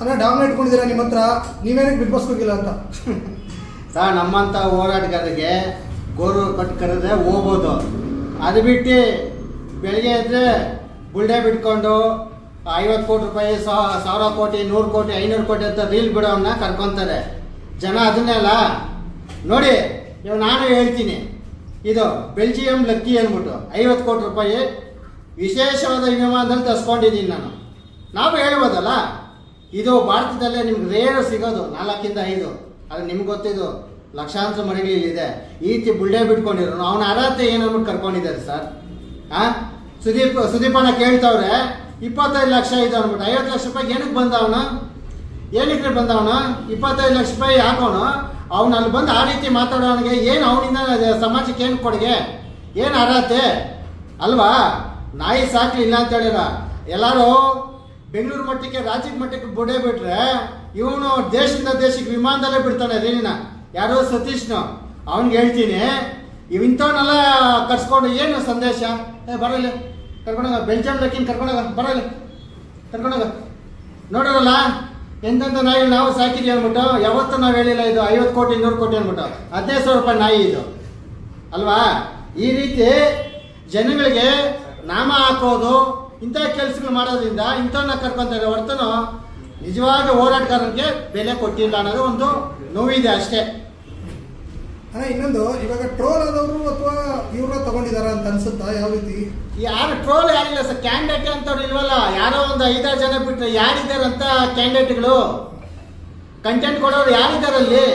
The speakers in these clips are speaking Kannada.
ಅಣ್ಣ ಡಾಮಿನೇಟ್ ಇಟ್ಕೊಂಡಿದ್ದೀರಾ ನಿಮ್ಮ ಹತ್ರ, ನೀವೇನಕ್ಕೆ ಬಿಗ್ ಬಾಸ್ ಹೋಗಿಲ್ಲ ಅಂತ. ಸರ್ ನಮ್ಮಂಥ ಹೋರಾಟಗಾರರಿಗೆ ಗೋರು ಕಟ್ಟು ಕರೆದ್ರೆ ಹೋಗ್ಬೋದು. ಅದು ಬಿಟ್ಟು ಬೆಳಿಗ್ಗೆ ಇದ್ದರೆ ಬುಲ್ಡೆ ಬಿಟ್ಕೊಂಡು 50 ಕೋಟಿ ರೂಪಾಯಿ 1000 ಕೋಟಿ 100 ಕೋಟಿ 500 ಕೋಟಿ ಅಂತ ರೀಲ್ ಬಿಡೋವನ್ನ ಕರ್ಕೊತಾರೆ ಜನ. ಅದನ್ನೇ ಅಲ್ಲ ನೋಡಿ, ಇವಾಗ ನಾನು ಹೇಳ್ತೀನಿ, ಇದು ಬೆಲ್ಜಿಯಂ ಲಕ್ಕಿ ಅಂದ್ಬಿಟ್ಟು 50 ಕೋಟಿ ರೂಪಾಯಿ ವಿಶೇಷವಾದ ವಿಮಾನದಲ್ಲಿ ತರಿಸ್ಕೊಂಡಿದ್ದೀನಿ ನಾನು. ನಾವು ಹೇಳ್ಬೋದಲ್ಲ, ಇದು ಭಾರತದಲ್ಲೇ ನಿಮ್ಗೆ ರೇರ್ ಸಿಗೋದು 4 ಇಂದ 5. ಅದು ನಿಮ್ಗೆ ಗೊತ್ತಿದ್ದು ಲಕ್ಷಾಂತರ ಮನೆಗಳಿದೆ. ಈ ರೀತಿ ಬುಲ್ಡೆ ಬಿಟ್ಕೊಂಡಿರೋ ಅವನ ಅರ್ಹತೆ ಏನು ಅಂದ್ಬಿಟ್ಟು ಕರ್ಕೊಂಡಿದ್ದಾರೆ ಸರ್. ಸುದೀಪಣ್ಣ ಕೇಳ್ತವ್ರೆ 25 ಲಕ್ಷ ಇದೆ ಅಂದ್ಬಿಟ್ಟು 50 ಲಕ್ಷ ರೂಪಾಯಿ ಏನಕ್ಕೆ ಬಂದವನು? ಏನಕ್ಕೆ ಬಂದವನು? 25 ಲಕ್ಷ ರೂಪಾಯಿ ಹಾಕೋನು ಅವನು ಅಲ್ಲಿ ಬಂದು ಆ ರೀತಿ ಮಾತಾಡೋನಿಗೆ ಏನು ಅವನಿಂದ ಸಮಾಜಕ್ಕೆ ಏನು ಕೊಡುಗೆ, ಏನು ಅರ್ಹತೆ ಅಲ್ವಾ? ನಾಯಿ ಸಾಕ್ಲಿ ಇಲ್ಲ ಅಂತ ಹೇಳಿರ. ಎಲ್ಲರೂ ಬೆಂಗಳೂರು ಮಟ್ಟಕ್ಕೆ ರಾಜ್ಯದ ಮಟ್ಟಕ್ಕೆ ಬುಡೆ ಬಿಟ್ರೆ ಇವನು ದೇಶದಿಂದ ದೇಶಕ್ಕೆ ವಿಮಾನದಲ್ಲೇ ಬಿಡ್ತಾನೆ ರೀನಿನ. ಯಾರೋ ಸತೀಶ್ನು ಅವನಿಗೆ ಹೇಳ್ತೀನಿ, ಇಂಥವನ್ನೆಲ್ಲ ಕರ್ಸ್ಕೊಂಡು ಏನು ಸಂದೇಶ? ಬರಲ್ಲ ಕರ್ಕೊಂಡೋಗ, ಬೆಲ್ಜಿಯಂ ಲಕ್ಕಿನ ಕರ್ಕೊಂಡೋಗ, ಬರಲ್ಲ ಕರ್ಕೊಂಡೋಗ. ನೋಡೋರಲ್ಲ ಎಂತೆಂಥ ನಾಯಿ ನಾವು ಸಾಕಿದ್ವಿ ಅಂದ್ಬಿಟ್ಟು. ಯಾವತ್ತೂ ನಾವು ಹೇಳಿಲ್ಲ ಇದು 50 ಕೋಟಿ 100 ಕೋಟಿ ಅಂದ್ಬಿಟ್ಟು. 15,000 ರೂಪಾಯಿ ನಾಯಿ ಇದು ಅಲ್ವಾ? ಈ ರೀತಿ ಜನಗಳಿಗೆ ನಾಮ ಹಾಕೋದು, ಇಂಥ ಕೆಲಸಗಳು ಮಾಡೋದ್ರಿಂದ ಇಂಥವನ್ನ ಕರ್ಕೊಂತಾರೆ ಹೊರತನು ನಿಜವಾಗಿ ಹೋರಾಟಗಾರರಿಗೆ ಬೆಲೆ ಕೊಟ್ಟಿಲ್ಲ ಅನ್ನೋದು ಒಂದು ನೋವಿದೆ ಅಷ್ಟೇ. ಇನ್ನೊಂದು, ಇವಾಗ ಟ್ರೋಲ್ ಆದವರು ಅಥವಾ ಇವ್ರನ್ನ ತಗೊಂಡಿದಾರ ಅಂತ ಅನ್ಸುತ್ತಾ? ಯಾವ ರೀತಿ? ಯಾರು ಟ್ರೋಲ್ ಯಾರಿಲ್ಲ ಸರ್, ಕ್ಯಾಂಡಿಡೇಟ್ ಅಂತವ್ರು ಇಲ್ವಲ್ಲ. ಯಾರೋ ಒಂದು 5-6 ಜನ ಬಿಟ್ಟರೆ ಯಾರಿದ್ದಾರಂತ ಕ್ಯಾಂಡಿಡೇಟ್ಗಳು ಕಂಟೆಂಟ್ ಕೊಡೋರು ಯಾರಿದ್ದಾರಲ್ಲಿ?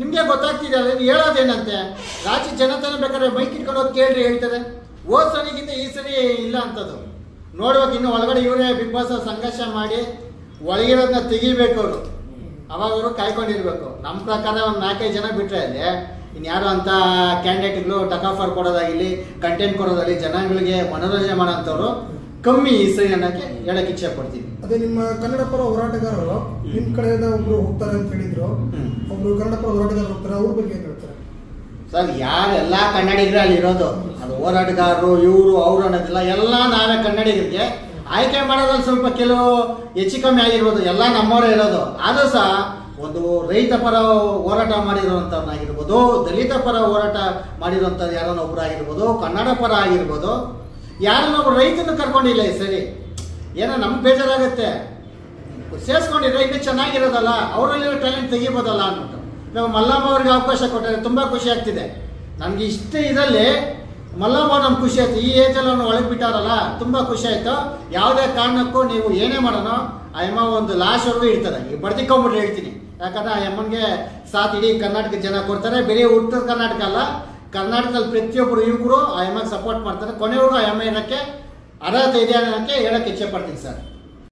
ನಿಮ್ಗೆ ಗೊತ್ತಾಗ್ತಿದೆಯಲ್ಲ, ಹೇಳೋದೇನಂತೆ ರಾಜ್ಯ ಜನತನ ಬೇಕಾದ್ರೆ ಬೈಕ್ ಇಟ್ಕೊಂಡು ಹೋಗಿ ಕೇಳ್ರಿ ಹೇಳ್ತಾರೆ. ಹೋದ್ ಸರಿಗಿಂತ ಈ ಸರಿ ಇಲ್ಲ ಅಂತದ್ದು ನೋಡ್ಬೇಕು. ಇನ್ನು ಒಳಗಡೆ ಇವರೇ ಬಿಗ್ ಬಾಸ್ ಸಂಘರ್ಷ ಮಾಡಿ ಒಳಗಿರೋದನ್ನ ತೆಗಿಬೇಕು ಅವರು. ಅವಾಗ ಅವರು ಕಾಯ್ಕೊಂಡಿರ್ಬೇಕು. ನಮ್ಮ ಪ್ರಕಾರ ಒಂದು 4-5 ಜನ ಬಿಟ್ಟರೆ ಅಲ್ಲಿ ಇನ್ಯಾರು ಅಂತ ಕ್ಯಾಂಡಿಡೇಟ್ಗಳು ಟಕಾಫರ್ ಕೊಡೋದಾಗಿರಲಿ, ಕಂಟೆಂಟ್ ಕೊಡೋದಾಗಲಿ, ಜನಗಳಿಗೆ ಮನೋರಂಜನೆ ಮಾಡೋಂಥವ್ರು ಕಮ್ಮಿ ಈ ಸರಿ ಅನ್ನೋಕ್ಕೆ ಹೇಳಕ್ಕೆ ಇಚ್ಛೆ ಪಡ್ತೀನಿ. ಅದೇ ನಿಮ್ಮ ಕನ್ನಡ ಪರ ಹೋರಾಟಗಾರರು ನಿಮ್ಮ ಕಡೆಯಿಂದ ಒಬ್ರು ಹೋಗ್ತಾರೆ ಅಂತ ಹೇಳಿದ್ರು, ಒಬ್ರು ಕನ್ನಡ ಪರ ಹೋರಾಟಗಾರರು ಹೋಗ್ತಾರೆ, ಅವ್ರ ಬಗ್ಗೆ ಏನು ಹೇಳ್ತಾರೆ ಸರ್? ಯಾರೆಲ್ಲ ಕನ್ನಡಿಗರೇ ಅಲ್ಲಿ ಇರೋದು, ಅದು ಹೋರಾಟಗಾರರು ಇವರು ಅವರು ಅನ್ನೋದಿಲ್ಲ. ಎಲ್ಲ ನಾವೇ ಕನ್ನಡಿಗರಿಗೆ ಆಯ್ಕೆ ಮಾಡೋದ್ರಲ್ಲಿ ಸ್ವಲ್ಪ ಕೆಲವು ಹೆಚ್ಚು ಕಮ್ಮಿ ಆಗಿರ್ಬೋದು, ಎಲ್ಲ ನಮ್ಮವರೇ ಇರೋದು. ಆದರೂ ಸಹ ಒಂದು ರೈತ ಪರ ಹೋರಾಟ ಮಾಡಿರುವಂಥವ್ರನ್ನಾಗಿರ್ಬೋದು, ದಲಿತ ಪರ ಹೋರಾಟ ಮಾಡಿರುವಂಥದ್ದು ಯಾರನ್ನ ಒಬ್ಬರು ಆಗಿರ್ಬೋದು, ಕನ್ನಡ ಪರ ಆಗಿರ್ಬೋದು, ಯಾರನ್ನೊಬ್ರು ರೈತನ ಕರ್ಕೊಂಡಿಲ್ಲ ಈ ಸರಿ. ಏನೋ ನಮ್ಗೆ ಬೇಜಾರಾಗುತ್ತೆ, ಸೇರಿಸ್ಕೊಂಡಿದ್ರೆ ಇನ್ನೂ ಚೆನ್ನಾಗಿರೋದಲ್ಲ, ಅವರಲ್ಲಿರೋ ಟ್ಯಾಲೆಂಟ್ ತೆಗಿಬೋದಲ್ಲ ಅಂದ್ಬಿಟ್ಟು ನಾವು ಮಲ್ಲಮ್ಮ ಅವ್ರಿಗೆ ಅವಕಾಶ ಕೊಟ್ಟರೆ ತುಂಬ ಖುಷಿ ಆಗ್ತಿದೆ ನನಗೆ. ಇಷ್ಟ ಇದರಲ್ಲಿ ಮಲ್ಲಮ್ಮ ನಮ್ಗೆ ಖುಷಿ ಆಯ್ತು. ಈ ಏಜಲ್ಲಿ ಅವ್ನು ಒಳಗೆ ಬಿಟ್ಟಾರಲ್ಲ, ತುಂಬ ಖುಷಿ ಆಯಿತು. ಯಾವುದೇ ಕಾರಣಕ್ಕೂ ನೀವು ಏನೇ ಮಾಡೋಣ ಆ ಅಮ್ಮ ಒಂದು ಲಾಸ್ಟ್ವರೆಗೂ ಇರ್ತಾರೆ. ಈಗ ಬಡ್ದಿಕೊಂಡ್ಬಿಟ್ರೆ ಹೇಳ್ತೀನಿ, ಯಾಕಂದರೆ ಆ ಅಮ್ಮನಿಗೆ ಸಾಥ್ ಇಡೀ ಕರ್ನಾಟಕ ಜನ ಕೊಡ್ತಾರೆ. ಬರೀ ಉತ್ತರ ಕರ್ನಾಟಕ ಅಲ್ಲ, ಕರ್ನಾಟಕದಲ್ಲಿ ಪ್ರತಿಯೊಬ್ಬರು ಯುವಕರು ಆ ಅಮ್ಮಗೆ ಸಪೋರ್ಟ್ ಮಾಡ್ತಾರೆ. ಕೊನೆವರೆಗೂ ಆ ಅಮ್ಮ ಇರೋಕ್ಕೆ ಅರ್ಹತೆ ಇದೆ ಅನ್ನೋಕ್ಕೆ ಹೇಳೋಕ್ಕೆ ಇಚ್ಛೆ ಪಡ್ತೀನಿ ಸರ್.